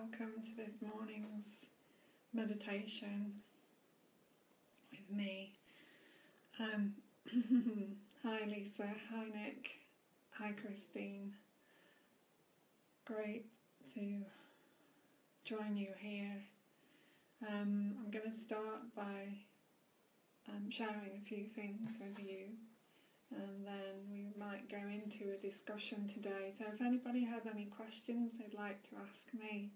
welcome to this morning's meditation with me. Hi Lisa, hi Nick, hi Christine. Great to join you here. I'm going to start by sharing a few things with you, and then we might go into a discussion today. So if anybody has any questions they'd like to ask me,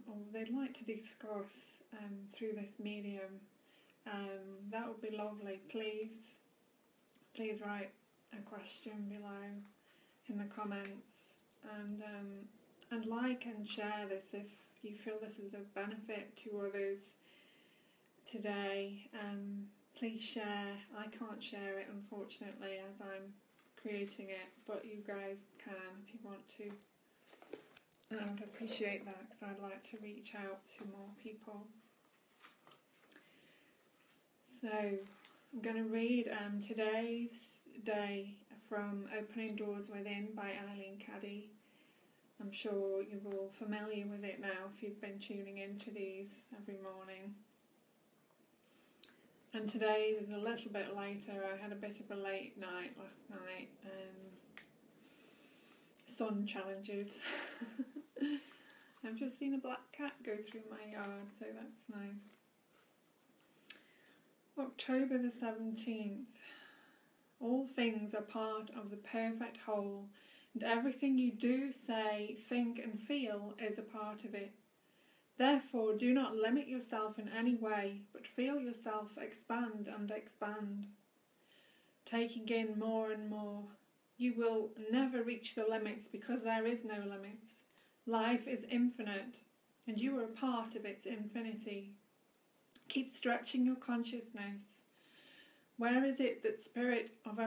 or they'd like to discuss through this medium, that would be lovely. Please write a question below in the comments, and like and share this if you feel this is of benefit to others today. Please share. I can't share it unfortunately as I'm creating it, but you guys can if you want to. And I would appreciate that because I'd like to reach out to more people. So I'm going to read today's day from Opening Doors Within by Eileen Caddy. I'm sure you're all familiar with it now if you've been tuning into these every morning. And today is a little bit later. I had a bit of a late night last night. Sun challenges. I've just seen a black cat go through my yard, so that's nice. October the 17th. All things are part of the perfect whole, and everything you do, say, think and feel is a part of it. Therefore, do not limit yourself in any way, but feel yourself expand and expand, taking in more and more. You will never reach the limits because there is no limits. Life is infinite, and you are a part of its infinity. Keep stretching your consciousness. Where is that spirit of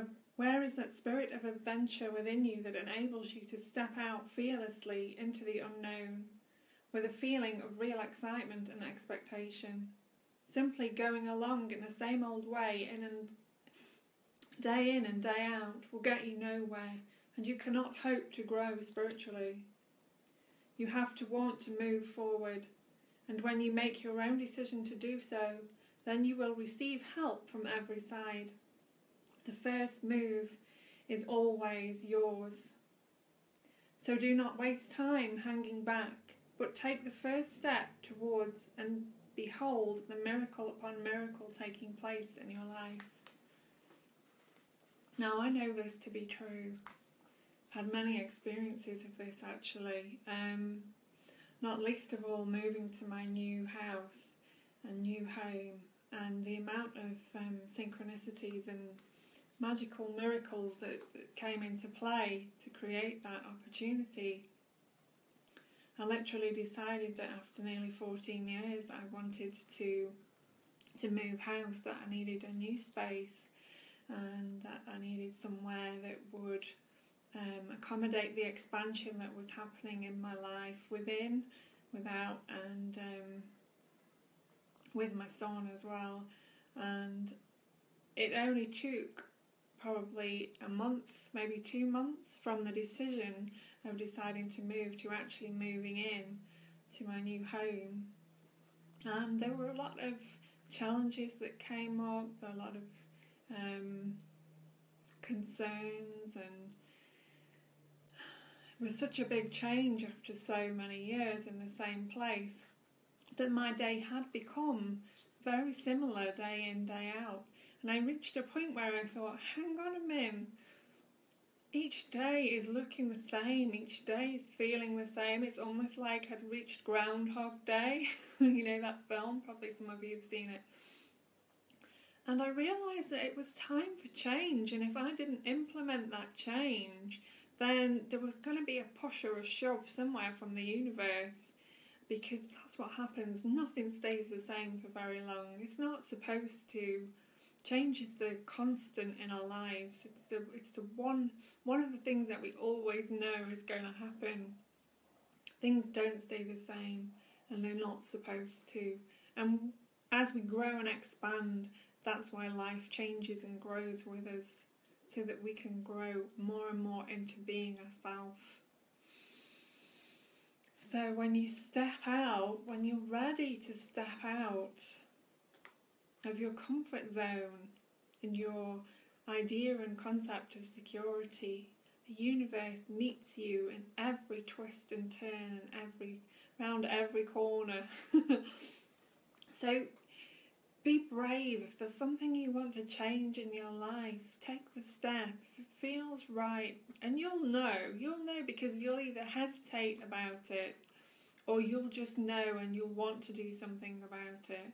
adventure within you that enables you to step out fearlessly into the unknown, with a feeling of real excitement and expectation? Simply going along in the same old way day in and day out will get you nowhere, and you cannot hope to grow spiritually. You have to want to move forward, and when you make your own decision to do so, then you will receive help from every side. The first move is always yours. So do not waste time hanging back, but take the first step towards and behold the miracle upon miracle taking place in your life. Now I know this to be true. I've had many experiences of this actually, not least of all moving to my new house and new home, and the amount of synchronicities and magical miracles that came into play to create that opportunity. I literally decided that after nearly 14 years that I wanted to move house, that I needed a new space, and that I needed somewhere that would accommodate the expansion that was happening in my life within, without, and with my son as well. And it only took probably a month, maybe 2 months from the decision of deciding to move to actually moving in to my new home. And there were a lot of challenges that came up, a lot of concerns, and it was such a big change after so many years in the same place that my day had become very similar day in, day out. And I reached a point where I thought, hang on a minute, each day is looking the same, each day is feeling the same. It's almost like I'd reached Groundhog Day. You know that film, probably some of you have seen it. And I realised that it was time for change, and if I didn't implement that change, then there was going to be a push or a shove somewhere from the universe, because that's what happens. Nothing stays the same for very long. It's not supposed to. Change is the constant in our lives. It's the one of the things that we always know is going to happen. Things don't stay the same, and they're not supposed to. And as we grow and expand, that's why life changes and grows with us, so that we can grow more and more into being ourselves. So when you step out, when you're ready to step out of your comfort zone and your idea and concept of security, the universe meets you in every twist and turn and round every corner. So be brave. If there's something you want to change in your life, take the step. If it feels right, and you'll know because you'll either hesitate about it or you'll just know and you'll want to do something about it.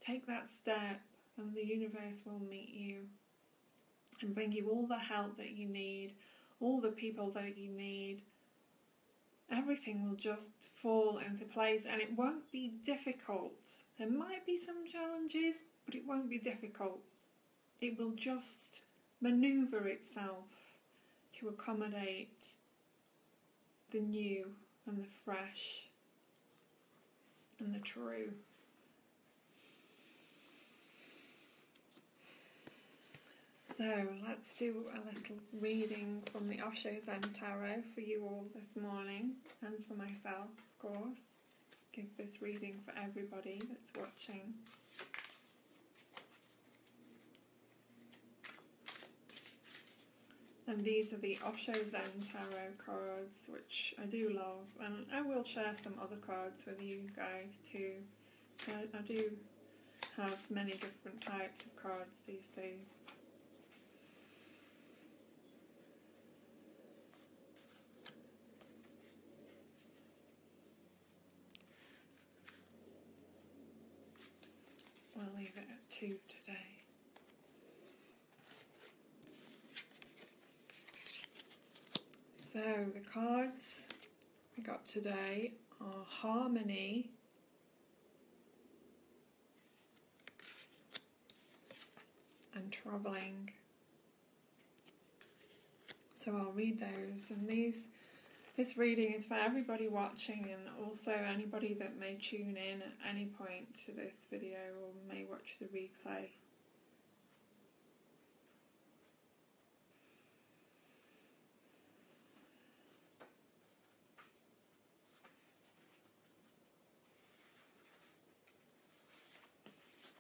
Take that step and the universe will meet you and bring you all the help that you need, all the people that you need. Everything will just fall into place and it won't be difficult. There might be some challenges, but it won't be difficult. It will just maneuver itself to accommodate the new and the fresh and the true. So let's do a little reading from the Osho Zen Tarot for you all this morning, and for myself, of course. Give this reading for everybody that's watching. And these are the Osho Zen Tarot cards, which I do love, and I will share some other cards with you guys too. I do have many different types of cards these days. I'll leave it at 2 today. So the cards we got today are Harmony, and Travelling. So I'll read those, and this reading is for everybody watching and also anybody that may tune in at any point to this video or may watch the replay.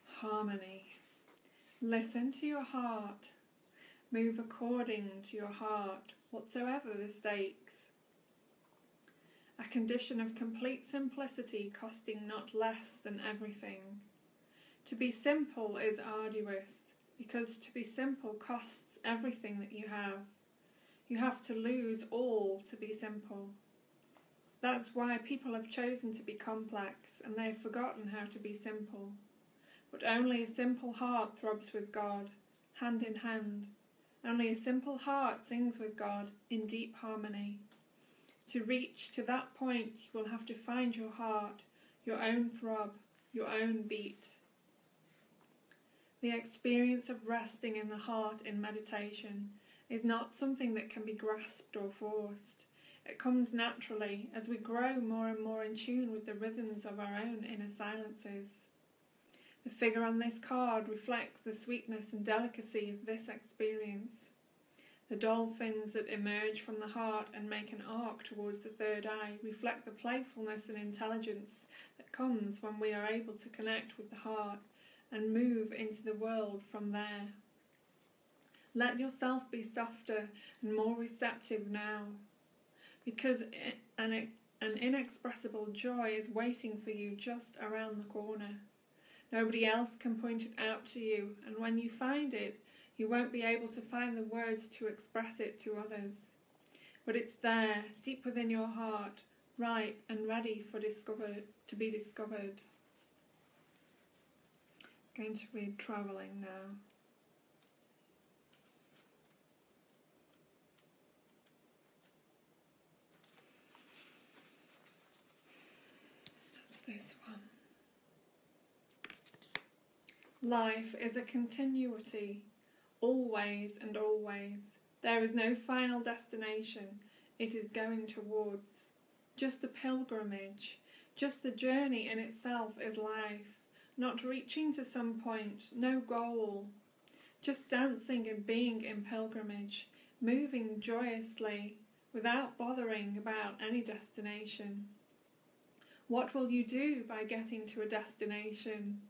Harmony. Listen to your heart. Move according to your heart, whatsoever the stakes. A condition of complete simplicity costing not less than everything. To be simple is arduous, because to be simple costs everything that you have. You have to lose all to be simple. That's why people have chosen to be complex, and they've forgotten how to be simple. But only a simple heart throbs with God, hand in hand. Only a simple heart sings with God in deep harmony. To reach to that point, you will have to find your heart, your own throb, your own beat. The experience of resting in the heart in meditation is not something that can be grasped or forced. It comes naturally as we grow more and more in tune with the rhythms of our own inner silences. The figure on this card reflects the sweetness and delicacy of this experience. The dolphins that emerge from the heart and make an arc towards the third eye reflect the playfulness and intelligence that comes when we are able to connect with the heart and move into the world from there. Let yourself be softer and more receptive now, because an inexpressible joy is waiting for you just around the corner. Nobody else can point it out to you, and when you find it, you won't be able to find the words to express it to others. But it's there, deep within your heart, ripe and ready to be discovered. I'm going to read Travelling now. That's this one. Life is a continuity. Always and always. There is no final destination it is going towards. Just the pilgrimage, just the journey in itself is life, not reaching to some point, no goal. Just dancing and being in pilgrimage, moving joyously, without bothering about any destination. What will you do by getting to a destination?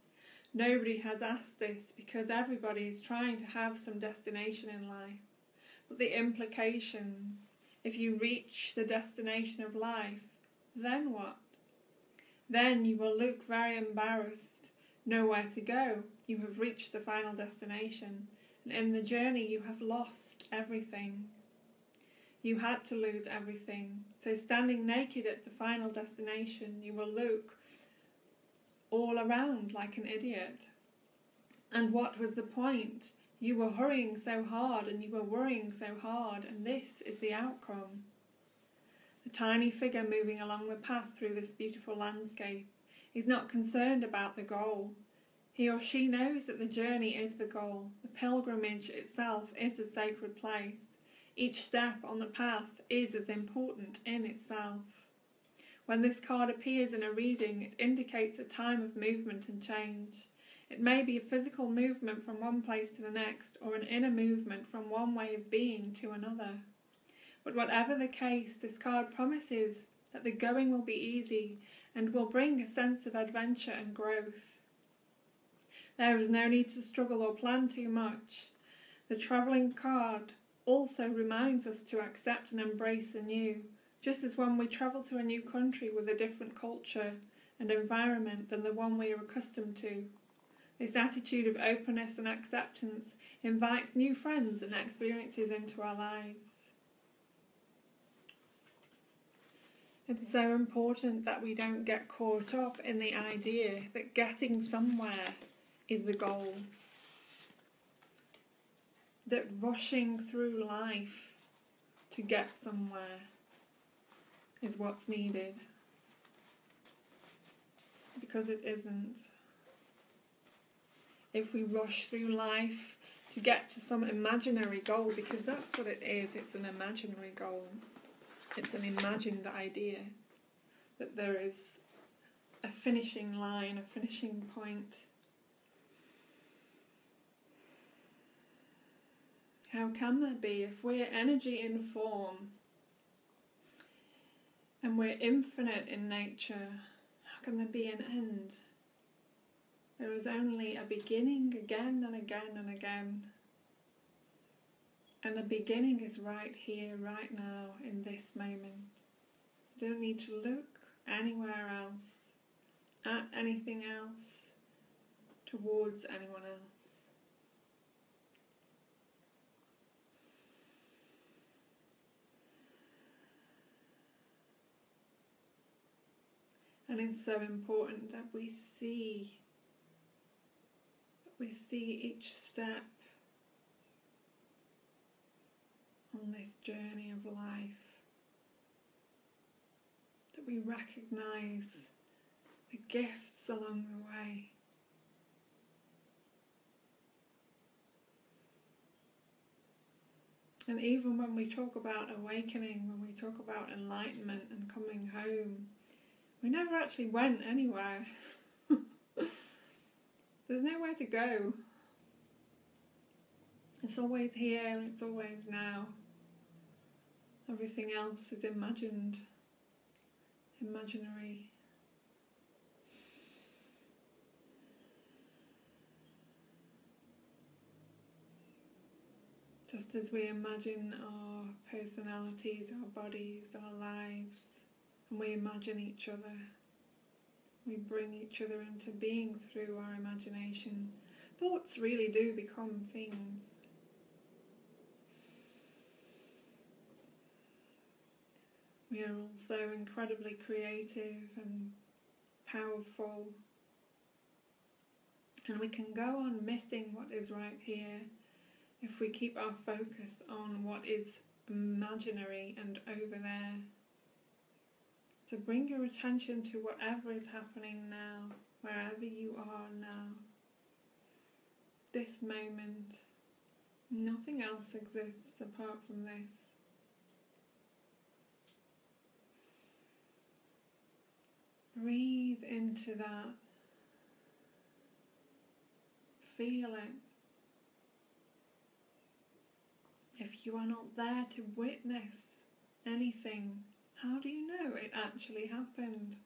Nobody has asked this because everybody is trying to have some destination in life. But the implications, if you reach the destination of life, then what? Then you will look very embarrassed, nowhere to go. You have reached the final destination, and in the journey you have lost everything. You had to lose everything. So standing naked at the final destination, you will look all around like an idiot. And what was the point? You were hurrying so hard and you were worrying so hard, and this is the outcome. The tiny figure moving along the path through this beautiful landscape is not concerned about the goal. He or she knows that the journey is the goal. The pilgrimage itself is a sacred place. Each step on the path is as important in itself. When this card appears in a reading, it indicates a time of movement and change. It may be a physical movement from one place to the next, or an inner movement from one way of being to another. But whatever the case, this card promises that the going will be easy and will bring a sense of adventure and growth. There is no need to struggle or plan too much. The travelling card also reminds us to accept and embrace the new, just as when we travel to a new country with a different culture and environment than the one we are accustomed to. This attitude of openness and acceptance invites new friends and experiences into our lives. It's so important that we don't get caught up in the idea that getting somewhere is the goal. That rushing through life to get somewhere is what's needed. Because it isn't. If we rush through life to get to some imaginary goal, because that's what it is, it's an imaginary goal. It's an imagined idea that there is a finishing line, a finishing point. How can there be if we're energy in form and we're infinite in nature? How can there be an end? There is only a beginning again and again and again. And the beginning is right here, right now, in this moment. You don't need to look anywhere else, at anything else, towards anyone else. And it's so important that we see each step on this journey of life, that we recognise the gifts along the way. And even when we talk about awakening, when we talk about enlightenment and coming home, we never actually went anywhere. There's nowhere to go. It's always here and it's always now. Everything else is imagined, imaginary. Just as we imagine our personalities, our bodies, our lives, and we imagine each other, we bring each other into being through our imagination. Thoughts really do become things. We are also incredibly creative and powerful, and we can go on missing what is right here if we keep our focus on what is imaginary and over there. So bring your attention to whatever is happening now, wherever you are now. This moment. Nothing else exists apart from this. Breathe into that. Feel it. If you are not there to witness anything, how do you know it actually happened?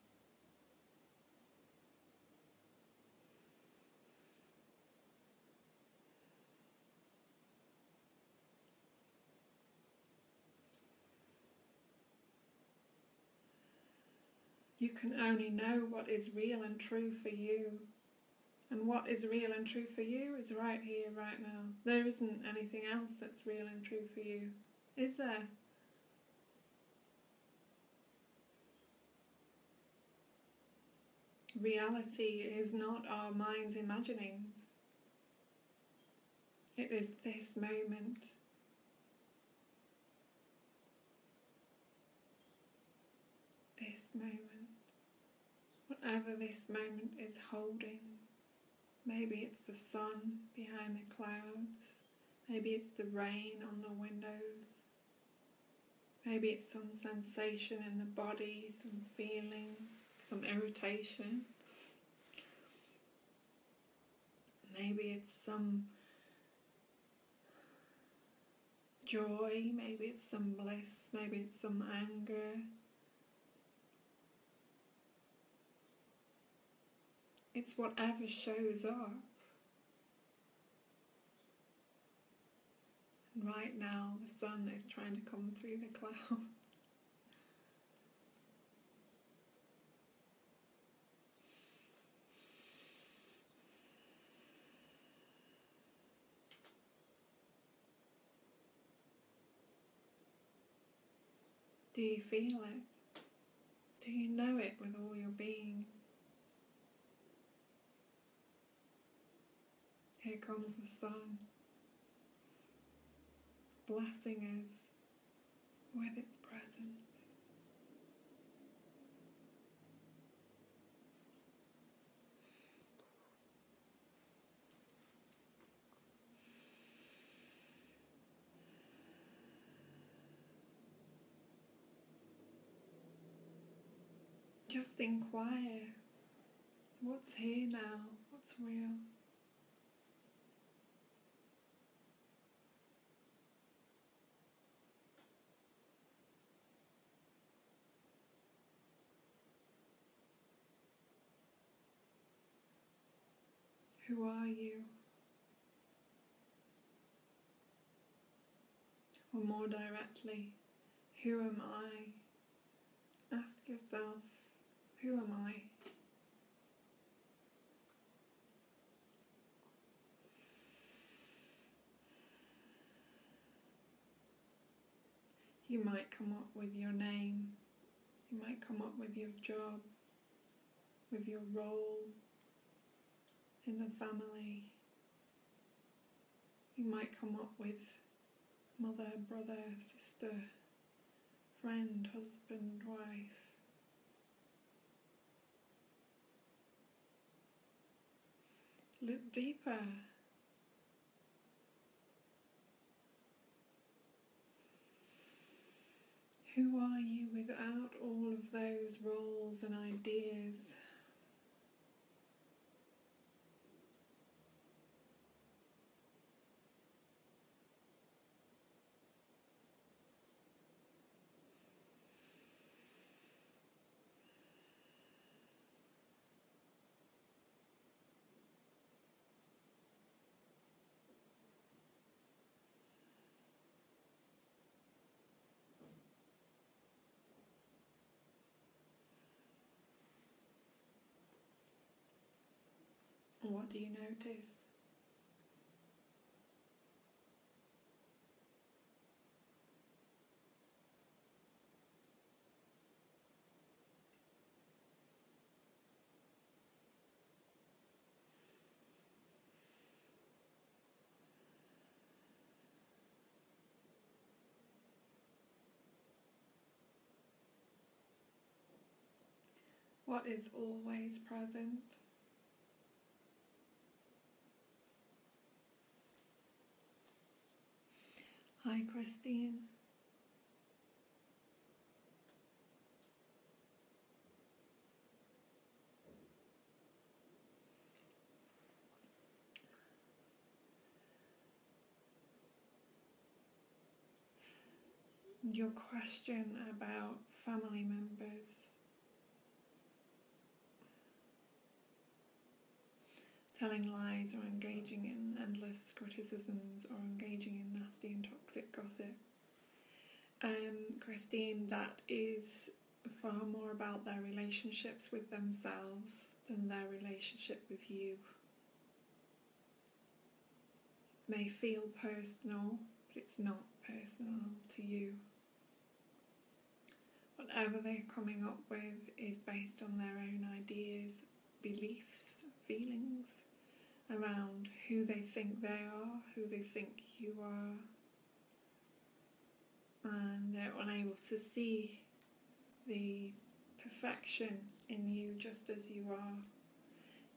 You can only know what is real and true for you. And what is real and true for you is right here, right now. There isn't anything else that's real and true for you, is there? Reality is not our mind's imaginings. It is this moment. This moment. Whatever this moment is holding. Maybe it's the sun behind the clouds. Maybe it's the rain on the windows. Maybe it's some sensation in the body, some feeling, some irritation. Maybe it's some joy, maybe it's some bliss, maybe it's some anger. It's whatever shows up. And right now the sun is trying to come through the clouds. Do you feel it? Do you know it with all your being? Here comes the sun, blessing us with its presence. Just inquire, what's here now, what's real? Who are you? Or more directly, who am I? Ask yourself, who am I? You might come up with your name, you might come up with your job, with your role in the family. You might come up with mother, brother, sister, friend, husband, wife. Look deeper. Who are you without all of those roles and ideas? What do you notice? What is always present? Hi, Christine. Your question about family members telling lies or engaging in endless criticisms or engaging in nasty and toxic gossip. Christine, that is far more about their relationships with themselves than their relationship with you. It may feel personal, but it's not personal to you. Whatever they're coming up with is based on their own ideas, beliefs, feelings around who they think they are, who they think you are, and they're unable to see the perfection in you just as you are.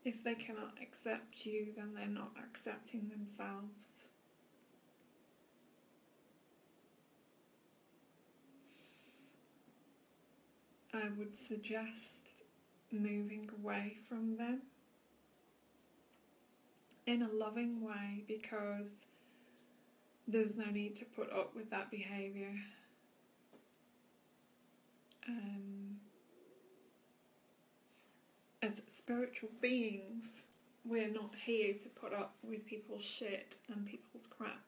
If they cannot accept you, then they're not accepting themselves. I would suggest moving away from them in a loving way, because there's no need to put up with that behaviour. As spiritual beings, we're not here to put up with people's shit and people's crap.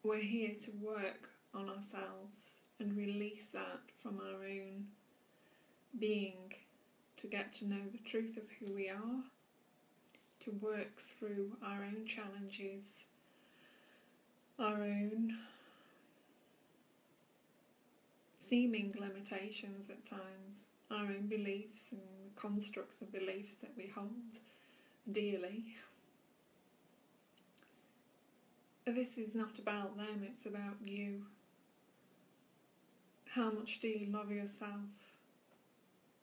We're here to work on ourselves and release that from our own being, to get to know the truth of who we are, to work through our own challenges, our own seeming limitations at times, our own beliefs and the constructs of beliefs that we hold dearly. This is not about them, it's about you. How much do you love yourself?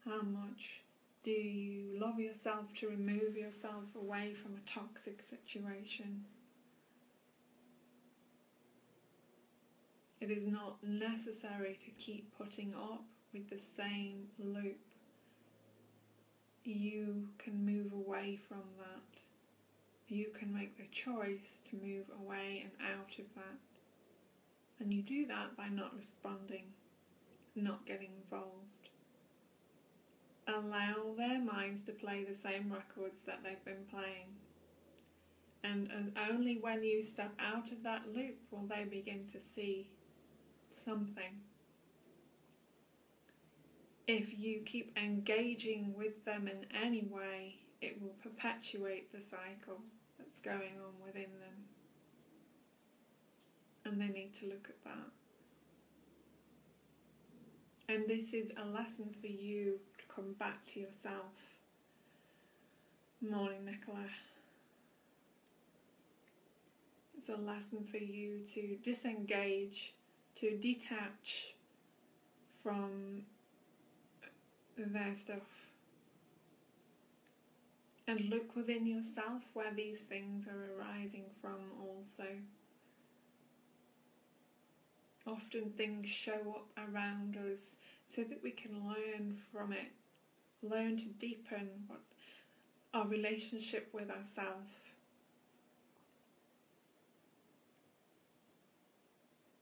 How much do you love yourself to remove yourself away from a toxic situation? It is not necessary to keep putting up with the same loop. You can move away from that. You can make the choice to move away and out of that. And you do that by not responding, not getting involved. Allow their minds to play the same records that they've been playing. And only when you step out of that loop will they begin to see something. If you keep engaging with them in any way, it will perpetuate the cycle that's going on within them. And they need to look at that. And this is a lesson for you to come back to yourself. Morning, Nicola. It's a lesson for you to disengage, to detach from their stuff. And look within yourself where these things are arising from also. Often things show up around us so that we can learn from it, learn to deepen our relationship with ourselves.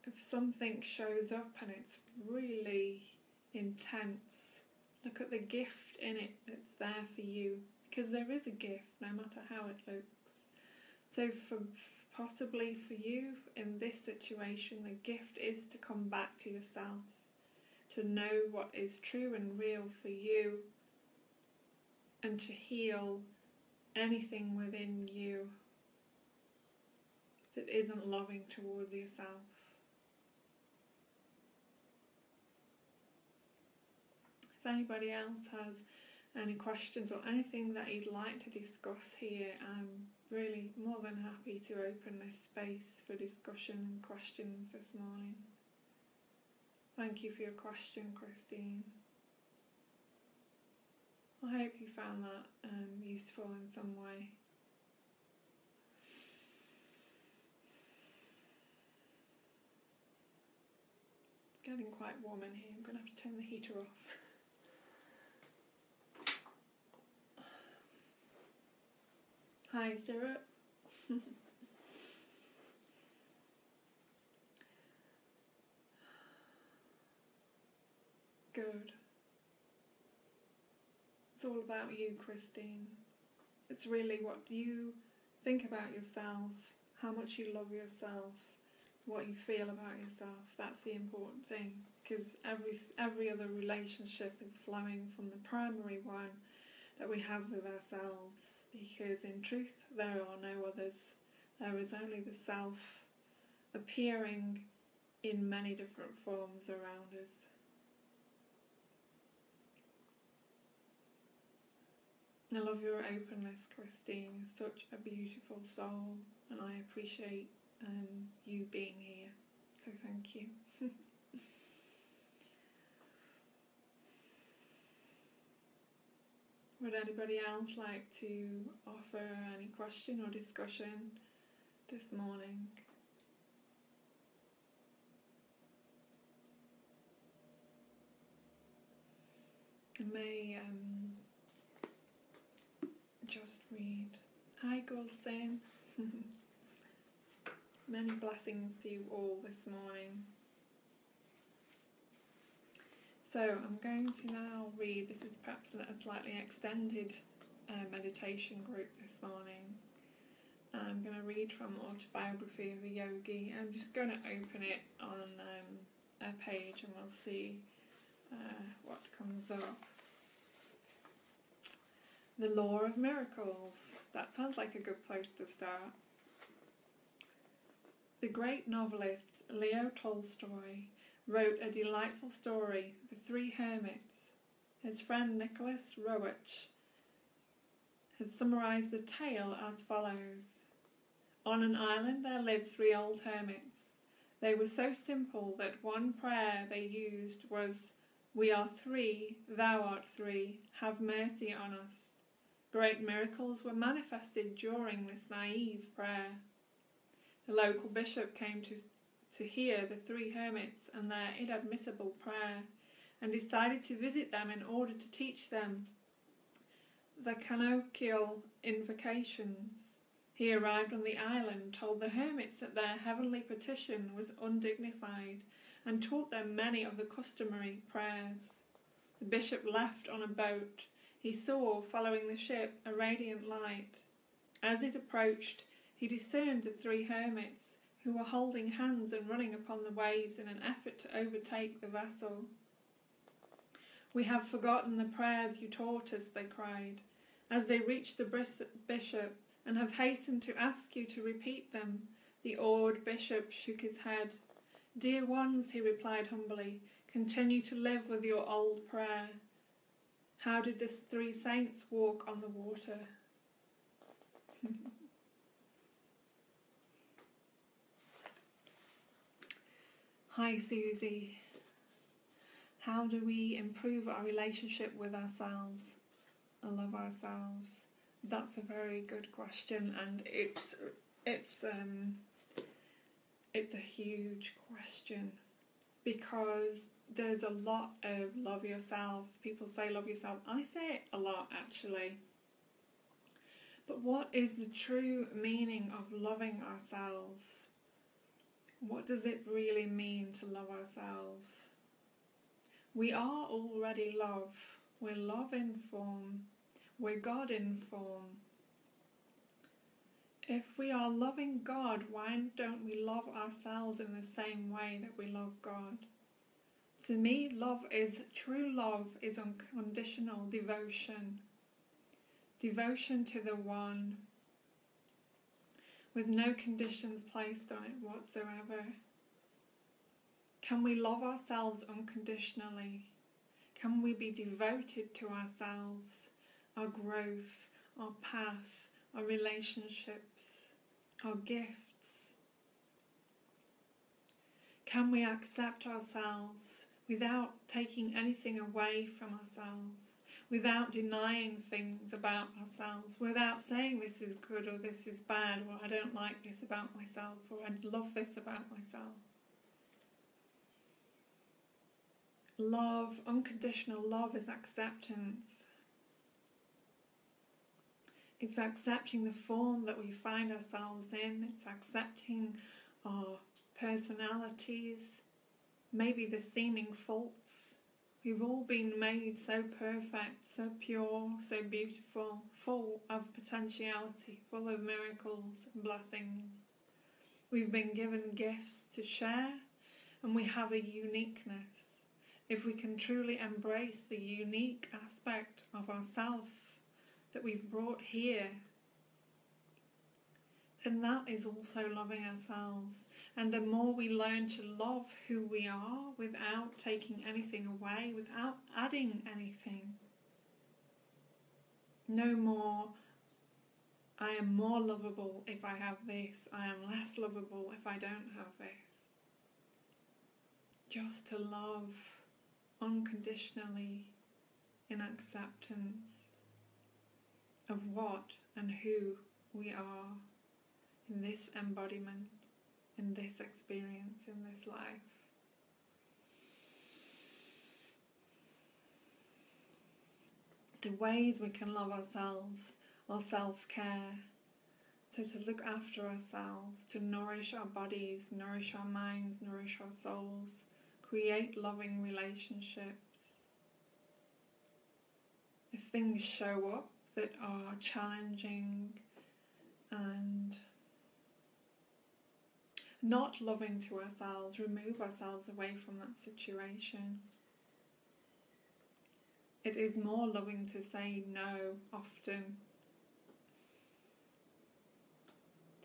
If something shows up and it's really intense, look at the gift in it that's there for you, because there is a gift no matter how it looks. So possibly for you in this situation, the gift is to come back to yourself, to know what is true and real for you, and to heal anything within you that isn't loving towards yourself. If anybody else has any questions or anything that you'd like to discuss here, I'm really more than happy to open this space for discussion and questions this morning. Thank you for your question, Christine. I hope you found that useful in some way. It's getting quite warm in here. I'm going to have to turn the heater off. Hi, Sarah. Good. It's all about you, Christine. It's really what you think about yourself, how much you love yourself, what you feel about yourself. That's the important thing, because every other relationship is flowing from the primary one that we have with ourselves, because in truth there are no others. There is only the self appearing in many different forms around us. I love your openness, Christine. You're such a beautiful soul, and I appreciate you being here. So thank you. Would anybody else like to offer any question or discussion this morning? I may just read. Hi, Gulsen. Many blessings to you all this morning. So I'm going to now read, this is perhaps a slightly extended meditation group this morning. I'm going to read from Autobiography of a Yogi. I'm just going to open it on a page and we'll see what comes up. The Law of Miracles. That sounds like a good place to start. The great novelist Leo Tolstoy wrote a delightful story, The Three Hermits. His friend Nicholas Roerich has summarised the tale as follows. On an island there lived three old hermits. They were so simple that one prayer they used was, "We are three, thou art three, have mercy on us." Great miracles were manifested during this naive prayer. The local bishop came to hear the three hermits and their inadmissible prayer, and decided to visit them in order to teach them the canonical invocations. He arrived on the island, told the hermits that their heavenly petition was undignified, and taught them many of the customary prayers. The bishop left on a boat. He saw, following the ship, a radiant light. As it approached, he discerned the three hermits, who were holding hands and running upon the waves in an effort to overtake the vessel. "We have forgotten the prayers you taught us," they cried, as they reached the bishop, "and have hastened to ask you to repeat them." The awed bishop shook his head. "Dear ones," he replied humbly, "continue to live with your old prayer. How did the three saints walk on the water?" Hi, Susie. How do we improve our relationship with ourselves, love ourselves? That's a very good question, and it's a huge question, because there's a lot of love yourself. People say love yourself. I say it a lot, actually. But what is the true meaning of loving ourselves? What does it really mean to love ourselves? We are already love. We're love in form. We're God in form. If we are loving God, why don't we love ourselves in the same way that we love God? To me, true love is unconditional devotion. Devotion to the one, with no conditions placed on it whatsoever. Can we love ourselves unconditionally? Can we be devoted to ourselves, our growth, our path, our relationships, our gifts? Can we accept ourselves without taking anything away from ourselves? Without denying things about ourselves, without saying this is good or this is bad, or I don't like this about myself, or I love this about myself. Love, unconditional love, is acceptance. It's accepting the form that we find ourselves in. It's accepting our personalities, maybe the seeming faults We've all been made so perfect, so pure, so beautiful, full of potentiality, full of miracles and blessings. We've been given gifts to share, and we have a uniqueness. If we can truly embrace the unique aspect of ourself that we've brought here, then that is also loving ourselves. And the more we learn to love who we are without taking anything away, without adding anything, no more, I am more lovable if I have this, I am less lovable if I don't have this. Just to love unconditionally in acceptance of what and who we are in this embodiment, in this experience, in this life. The ways we can love ourselves are self-care. So to look after ourselves, to nourish our bodies, nourish our minds, nourish our souls, create loving relationships. If things show up that are challenging and not loving to ourselves, remove ourselves away from that situation. It is more loving to say no often.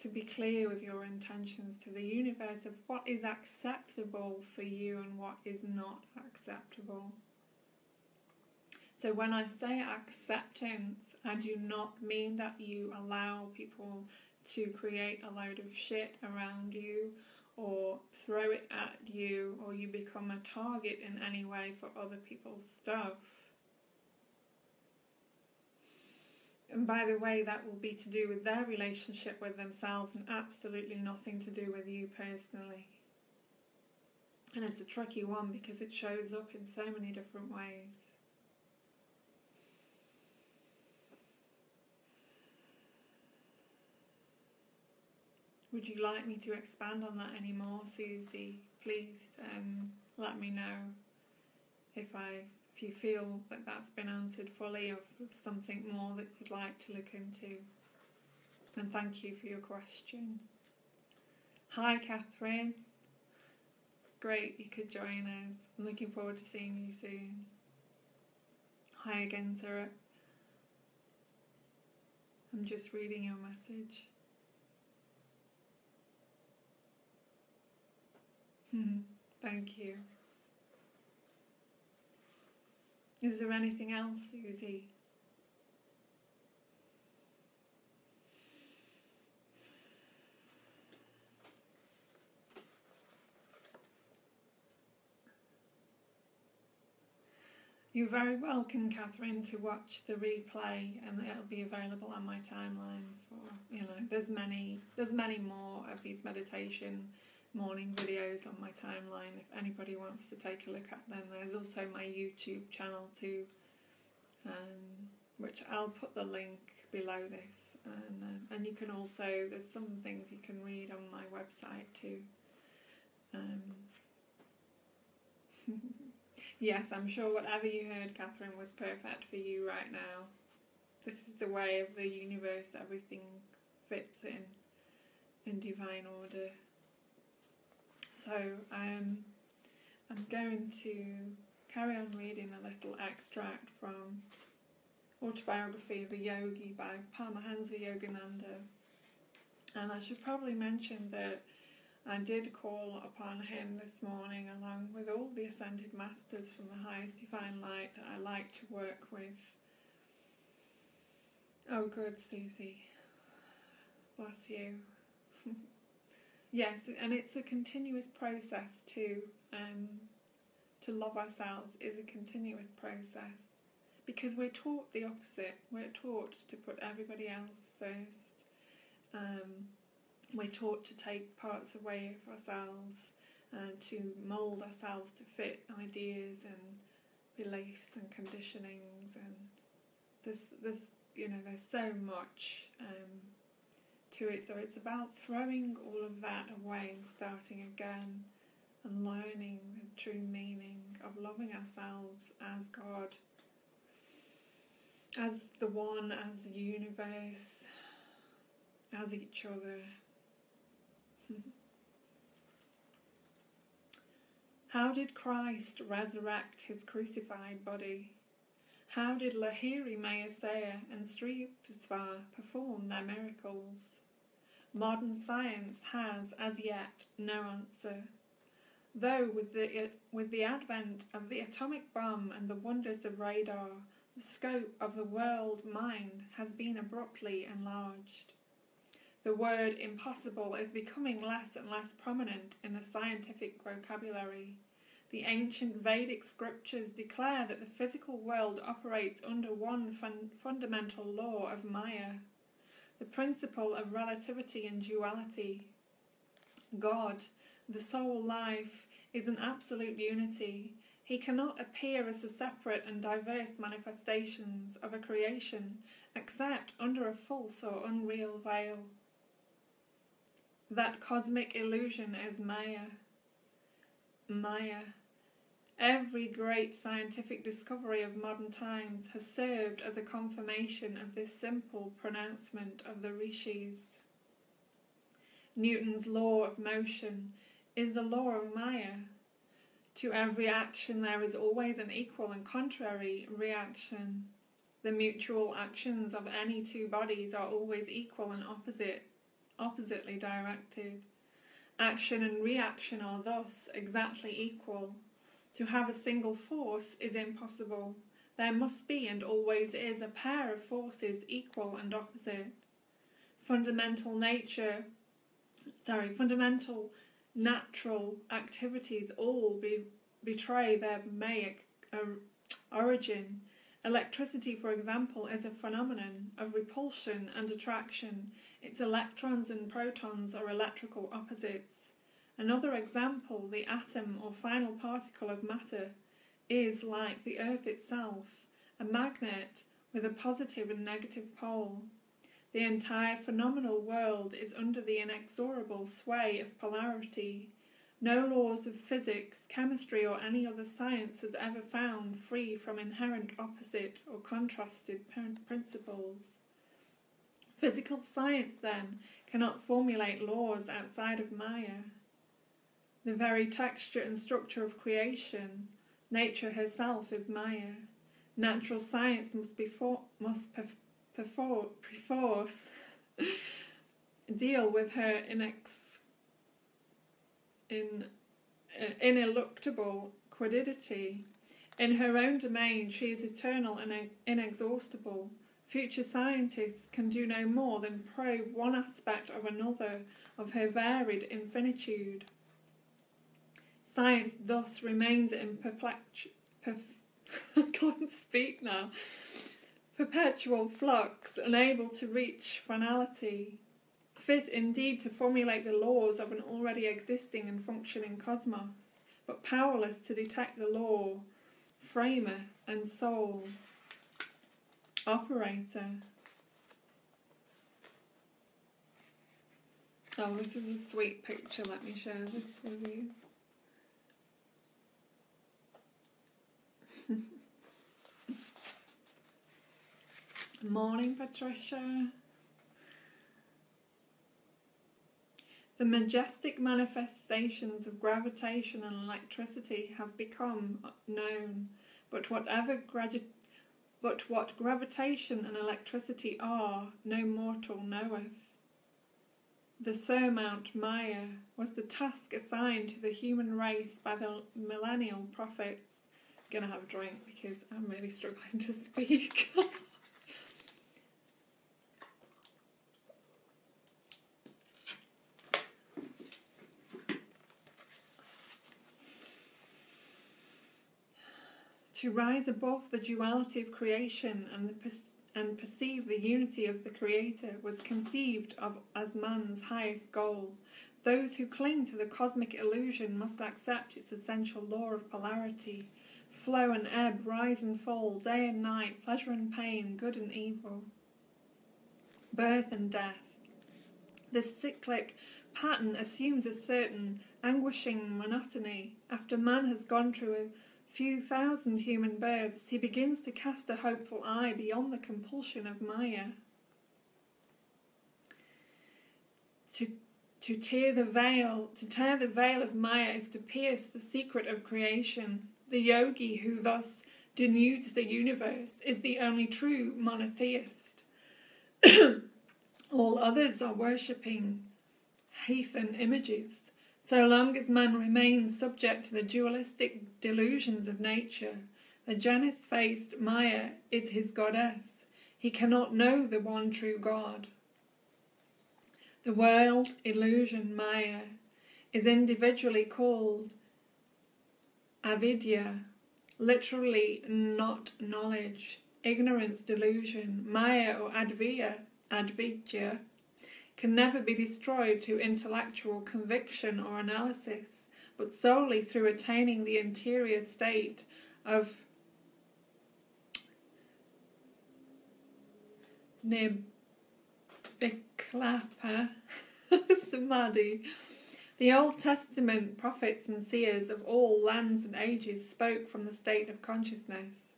To be clear with your intentions to the universe of what is acceptable for you and what is not acceptable. So when I say acceptance, I do not mean that you allow people to create a load of shit around you or throw it at you, or you become a target in any way for other people's stuff. And by the way, that will be to do with their relationship with themselves and absolutely nothing to do with you personally. And it's a tricky one because it shows up in so many different ways. Would you like me to expand on that any more, Susie? Please let me know if you feel that that's been answered fully, or something more that you'd like to look into. And thank you for your question. Hi, Catherine. Great you could join us. I'm looking forward to seeing you soon. Hi again, Sarah. I'm just reading your message. Thank you. Is there anything else, Susie? You're very welcome, Catherine, to watch the replay, and it'll be available on my timeline for, there's many more of these meditation morning videos on my timeline if anybody wants to take a look at them. There's also my YouTube channel too, which I'll put the link below this, and you can also, there's some things you can read on my website too. Yes, I'm sure whatever you heard, Catherine, was perfect for you right now. This is the way of the universe, everything fits in divine order. So I'm going to carry on reading a little extract from Autobiography of a Yogi by Paramahansa Yogananda. And I should probably mention that I did call upon him this morning, along with all the Ascended Masters from the highest divine light that I like to work with. Oh good, Susie. Bless you. Yes, and it's a continuous process too. To love ourselves is a continuous process, because we're taught the opposite. We're taught to put everybody else first. We're taught to take parts away of ourselves and to mould ourselves to fit ideas and beliefs and conditionings, and there's so much to it. So it's about throwing all of that away and starting again and learning the true meaning of loving ourselves as God, as the one, as the universe, as each other. How did Christ resurrect his crucified body? How did Lahiri Mayasaya and Sri Tisva perform their miracles? Modern science has, as yet, no answer. Though with the advent of the atomic bomb and the wonders of radar, the scope of the world mind has been abruptly enlarged. The word impossible is becoming less and less prominent in the scientific vocabulary. The ancient Vedic scriptures declare that the physical world operates under one fundamental law of Maya, the principle of relativity and duality. God, the soul life, is an absolute unity. He cannot appear as the separate and diverse manifestations of a creation except under a false or unreal veil. That cosmic illusion is Maya. Maya. Every great scientific discovery of modern times has served as a confirmation of this simple pronouncement of the rishis. Newton's law of motion is the law of Maya. To every action there is always an equal and contrary reaction. The mutual actions of any two bodies are always equal and oppositely directed. Action and reaction are thus exactly equal. To have a single force is impossible. There must be and always is a pair of forces equal and opposite. Fundamental natural activities all betray their Maic origin. Electricity, for example, is a phenomenon of repulsion and attraction. Its electrons and protons are electrical opposites. Another example, the atom or final particle of matter, is, like the Earth itself, a magnet with a positive and negative pole. The entire phenomenal world is under the inexorable sway of polarity. No laws of physics, chemistry, or any other science has ever found free from inherent opposite or contrasted principles. Physical science, then, cannot formulate laws outside of Maya. The very texture and structure of creation, nature herself is Maya. Natural science must perforce deal with her ineluctable quiddity. In her own domain she is eternal and inexhaustible. Future scientists can do no more than probe one aspect of another of her varied infinitude. Science thus remains in I can't speak now. Perpetual flux, unable to reach finality, fit indeed to formulate the laws of an already existing and functioning cosmos, but powerless to detect the law, framer and soul, operator. Oh, this is a sweet picture, let me share this with you. Morning, Patricia. The majestic manifestations of gravitation and electricity have become known, but what gravitation and electricity are, no mortal knoweth. The surmount Maya was the task assigned to the human race by the millennial prophets. I'm gonna have a drink because I'm really struggling to speak. To rise above the duality of creation and perceive the unity of the Creator was conceived of as man's highest goal. Those who cling to the cosmic illusion must accept its essential law of polarity. Flow and ebb, rise and fall, day and night, pleasure and pain, good and evil, birth and death. This cyclic pattern assumes a certain anguishing monotony. After man has gone through a few thousand human births, he begins to cast a hopeful eye beyond the compulsion of Maya. To tear the veil of Maya is to pierce the secret of creation. The yogi who thus denudes the universe is the only true monotheist. All others are worshipping heathen images. So long as man remains subject to the dualistic delusions of nature, the Janus-faced Maya is his goddess. He cannot know the one true God. The world illusion Maya is individually called avidya, literally not knowledge, ignorance, delusion. Maya or advidya, can never be destroyed through intellectual conviction or analysis, but solely through attaining the interior state of Nirvikalpa Samadhi. The Old Testament prophets and seers of all lands and ages spoke from the state of consciousness.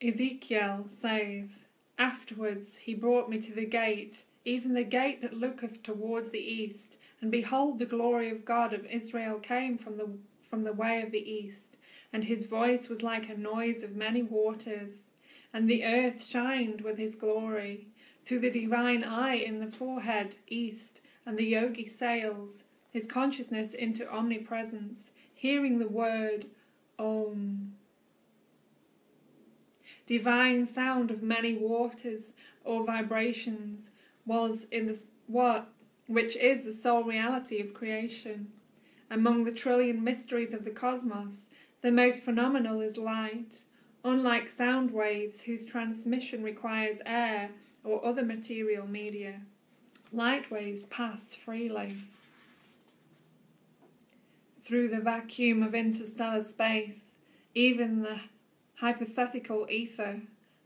Ezekiel says, "Afterwards he brought me to the gate, even the gate that looketh towards the east, and behold, the glory of God of Israel came from the way of the east, and his voice was like a noise of many waters, and the earth shined with his glory. Through the divine eye in the forehead east, and the yogi sails his consciousness into omnipresence, hearing the word Om. Divine sound of many waters or vibrations which is the sole reality of creation. Among the trillion mysteries of the cosmos, the most phenomenal is light. Unlike sound waves whose transmission requires air or other material media, light waves pass freely through the vacuum of interstellar space. Even the hypothetical ether,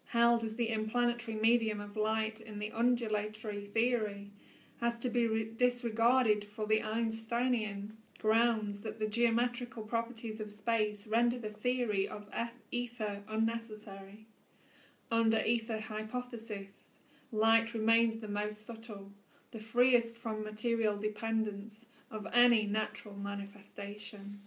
held as the implanetary medium of light in the undulatory theory, has to be disregarded for the Einsteinian grounds that the geometrical properties of space render the theory of ether unnecessary. Under ether hypothesis, light remains the most subtle, the freest from material dependence of any natural manifestation.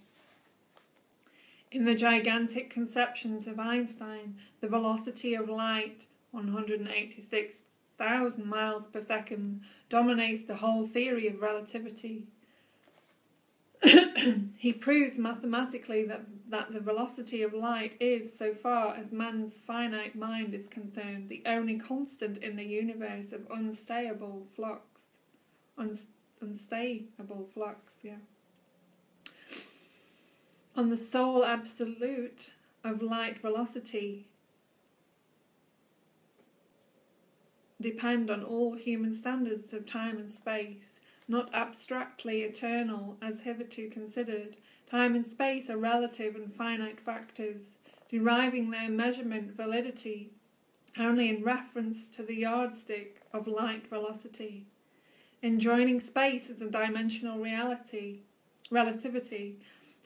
In the gigantic conceptions of Einstein, the velocity of light, 186,000 miles per second, dominates the whole theory of relativity. He proves mathematically that the velocity of light is, so far as man's finite mind is concerned, the only constant in the universe of unstable flux. Unstable flux, yeah. On the sole absolute of light velocity depend on all human standards of time and space, not abstractly eternal as hitherto considered. Time and space are relative and finite factors, deriving their measurement validity only in reference to the yardstick of light velocity. Enjoining space as a dimensional relativity,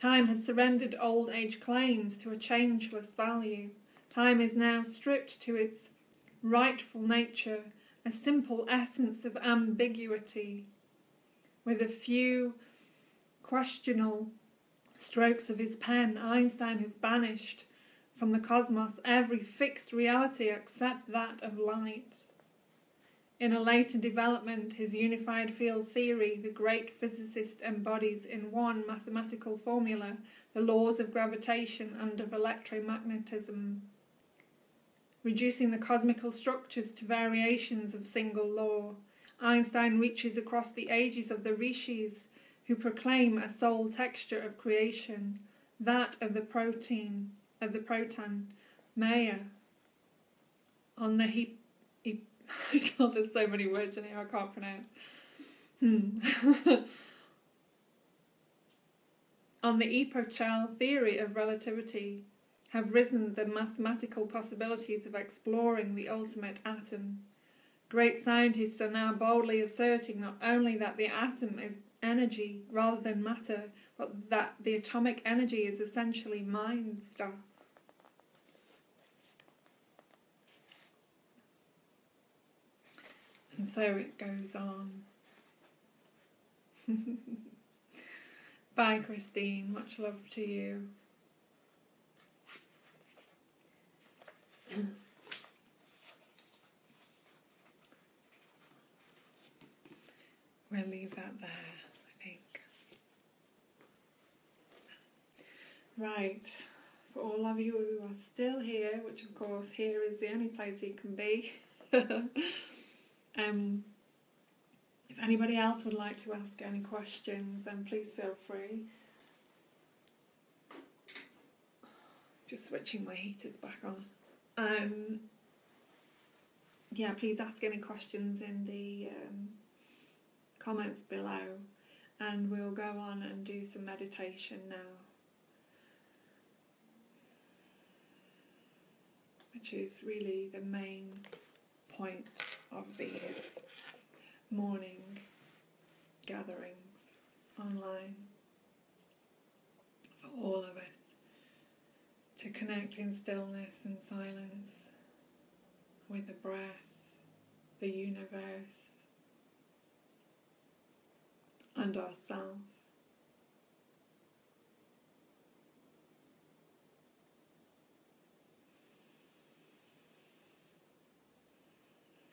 time has surrendered old age claims to a changeless value. Time is now stripped to its rightful nature, a simple essence of ambiguity. With a few questionable strokes of his pen, Einstein has banished from the cosmos every fixed reality except that of light. In a later development, his unified field theory, the great physicist embodies in one mathematical formula the laws of gravitation and of electromagnetism, reducing the cosmical structures to variations of single law. Einstein reaches across the ages of the rishis, who proclaim a sole texture of creation, that of the proton, Maya. On the God, there's so many words in here I can't pronounce. On the epochal theory of relativity have risen the mathematical possibilities of exploring the ultimate atom. Great scientists are now boldly asserting not only that the atom is energy rather than matter, but that the atomic energy is essentially mind stuff. And so it goes on. Bye, Christine. Much love to you. We'll leave that there, I think. Right. For all of you who are still here, which of course here is the only place you can be, if anybody else would like to ask any questions, then please feel free. Just switching my heaters back on. Yeah, please ask any questions in the comments below, and we'll go on and do some meditation now, which is really the main point of these morning gatherings online for all of us, to connect in stillness and silence with the breath, the universe, and ourselves.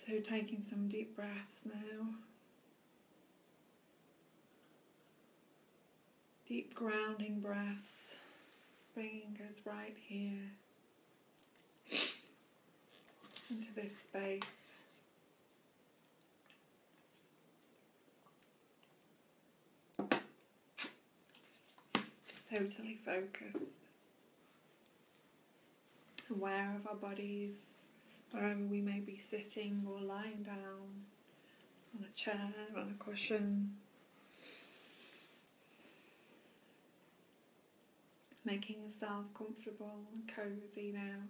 So taking some deep breaths now. Deep grounding breaths, bringing us right here into this space. Totally focused, aware of our bodies, wherever we may be sitting or lying down, on a chair, on a cushion. Making yourself comfortable and cozy now.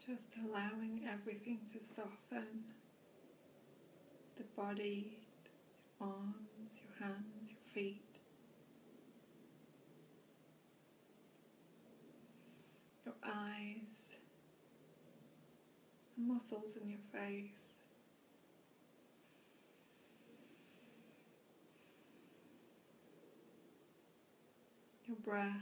Just allowing everything to soften. The body, your arms, your hands, your feet. Your eyes, the muscles in your face. Your breath.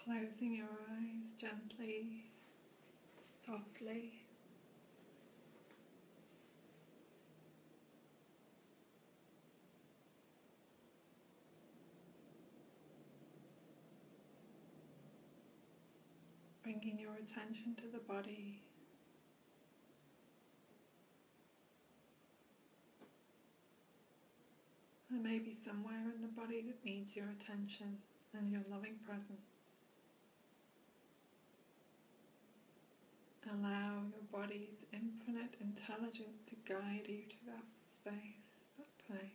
Closing your eyes gently, softly. Bringing your attention to the body. There may be somewhere in the body that needs your attention and your loving presence. Allow your body's infinite intelligence to guide you to that space, that place.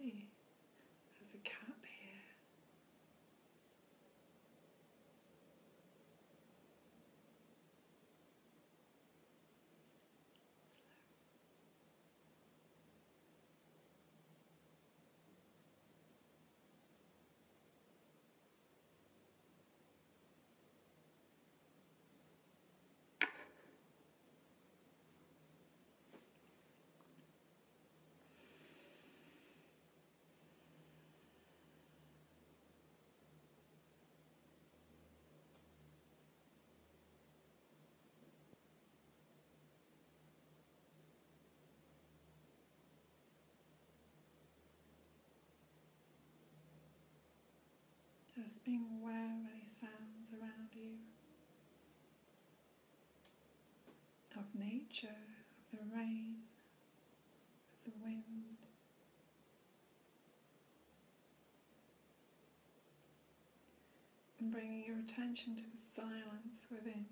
Hey, there's a cat here. Just being aware of any sounds around you, of nature, of the rain, of the wind. And bringing your attention to the silence within.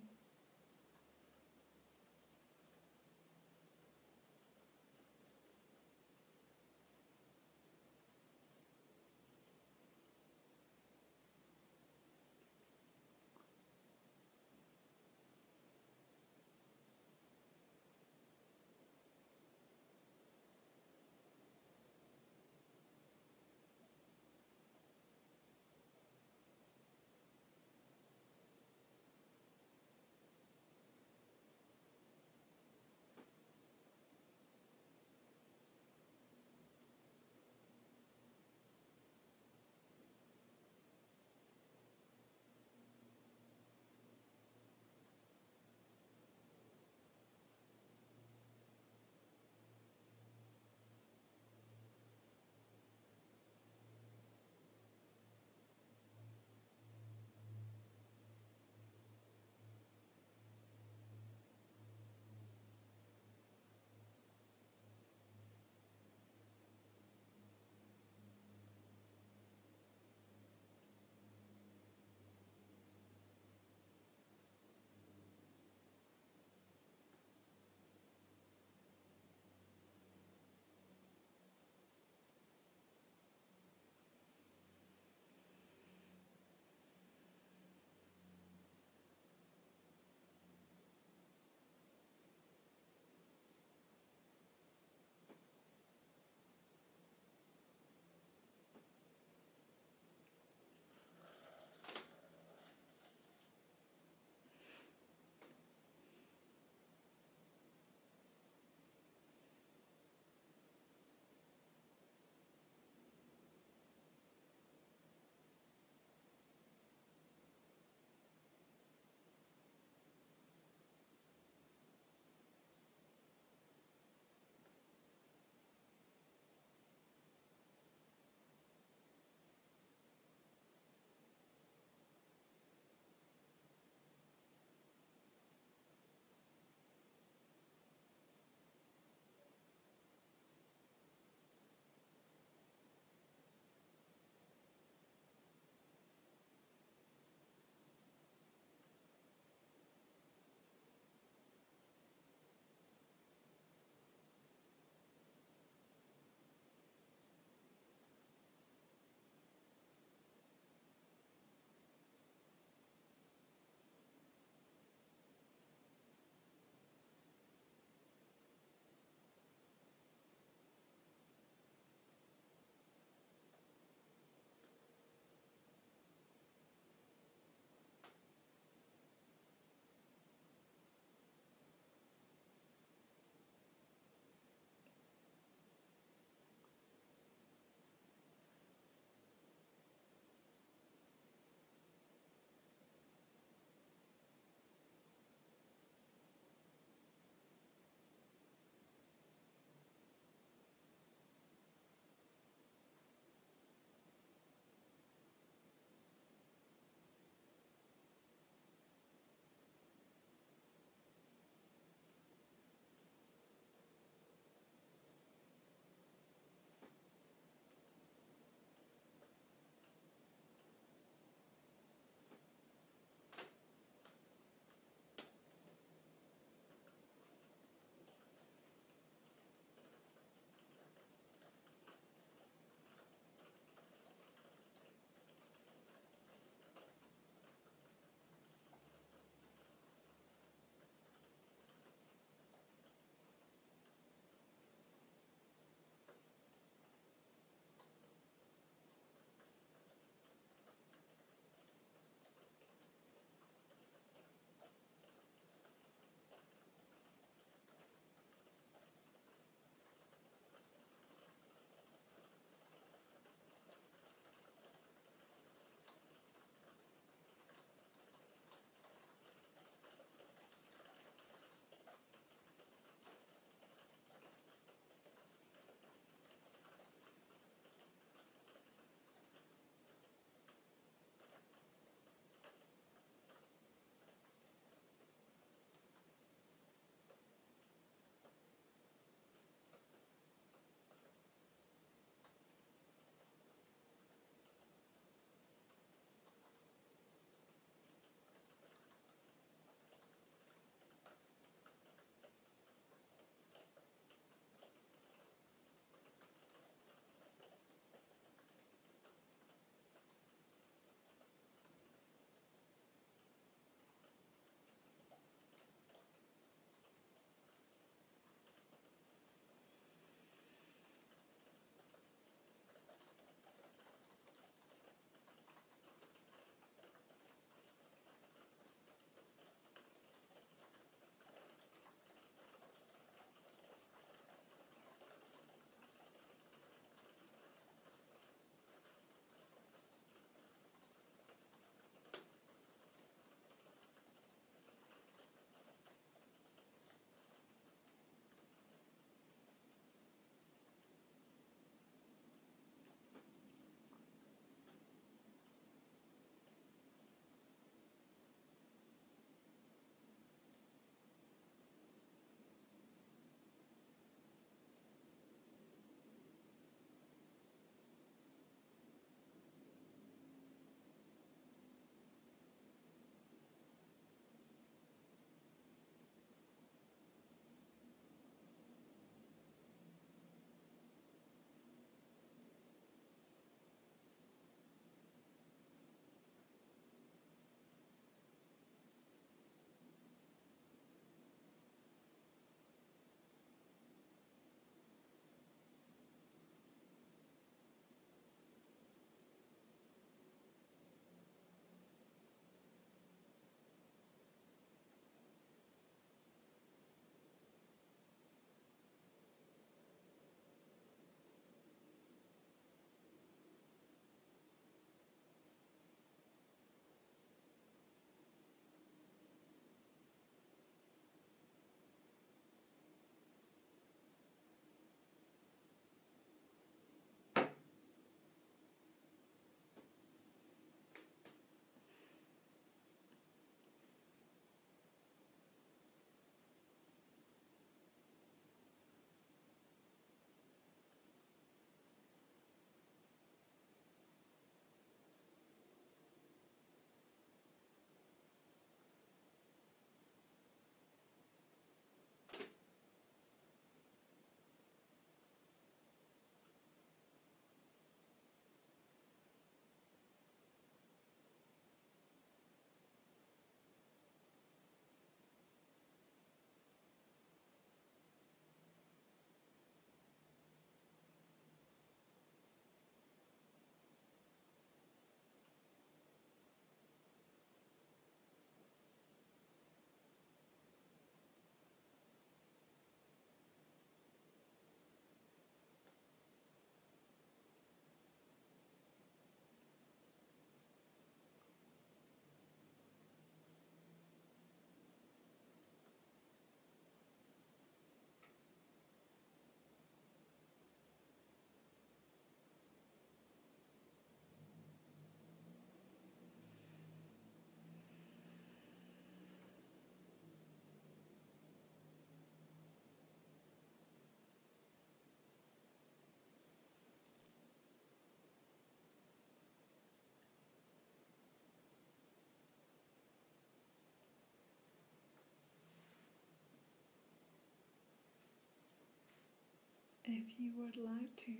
If you would like to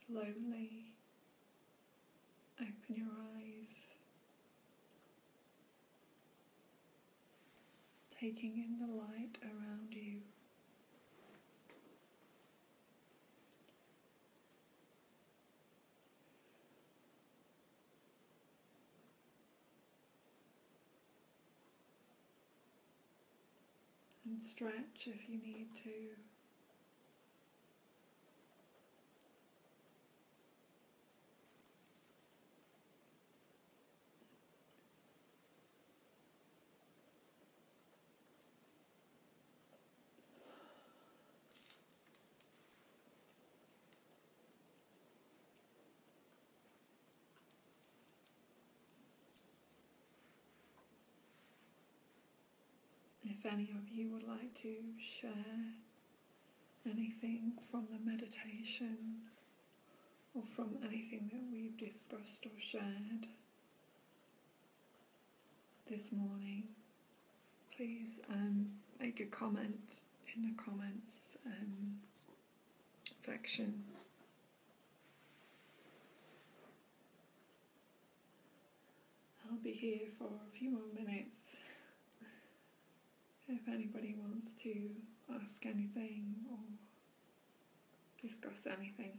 slowly open your eyes, taking in the light around you. And stretch if you need to. If any of you would like to share anything from the meditation or from anything that we've discussed or shared this morning, please make a comment in the comments section. I'll be here for a few more minutes if anybody wants to ask anything or discuss anything.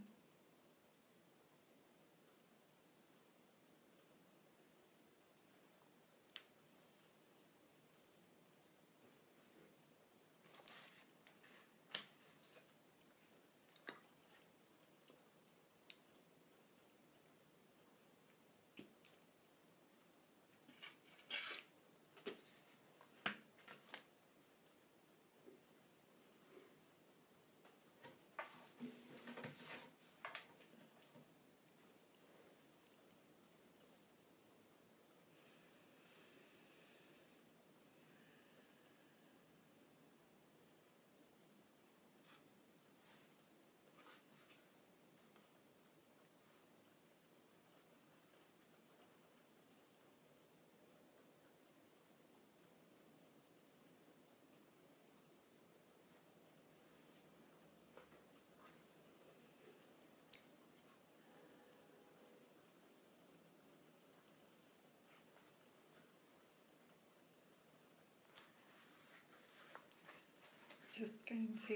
Just going to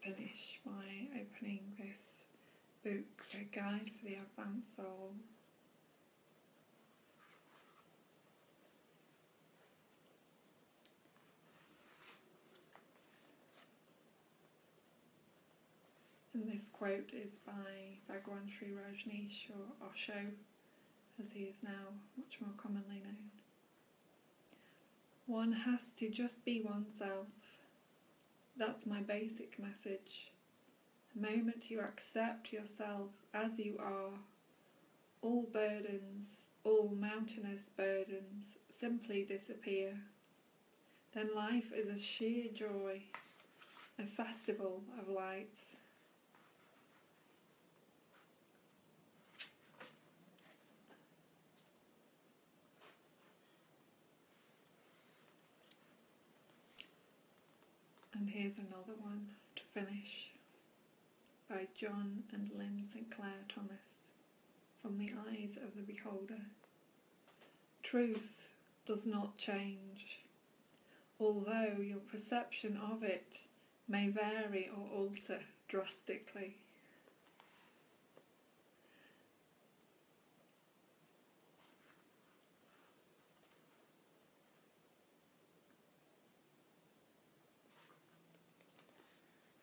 finish by opening this book, A Guide for the Advanced Soul. And this quote is by Bhagwan Sri Rajneesh, or Osho, as he is now much more commonly known. One has to just be oneself. That's my basic message. The moment you accept yourself as you are, all burdens, all mountainous burdens, simply disappear. Then life is a sheer joy, a festival of lights. And here's another one to finish, by John and Lynn St. Clair Thomas, From the Eyes of the Beholder. Truth does not change, although your perception of it may vary or alter drastically.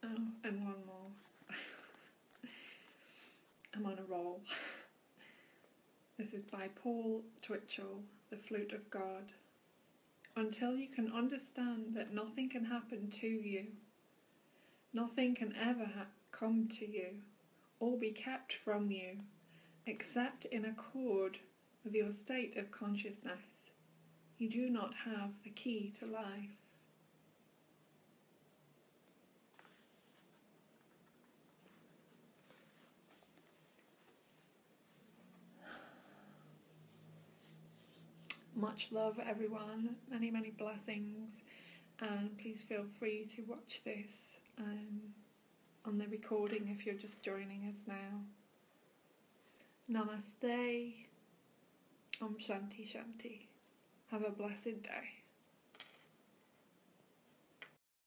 Oh, and one more. I'm on a roll. This is by Paul Twitchell, The Flute of God. Until you can understand that nothing can happen to you, nothing can ever come to you or be kept from you, except in accord with your state of consciousness, you do not have the key to life. Much love, everyone. Many, many blessings. And please feel free to watch this on the recording if you're just joining us now. Namaste. Om Shanti Shanti. Have a blessed day.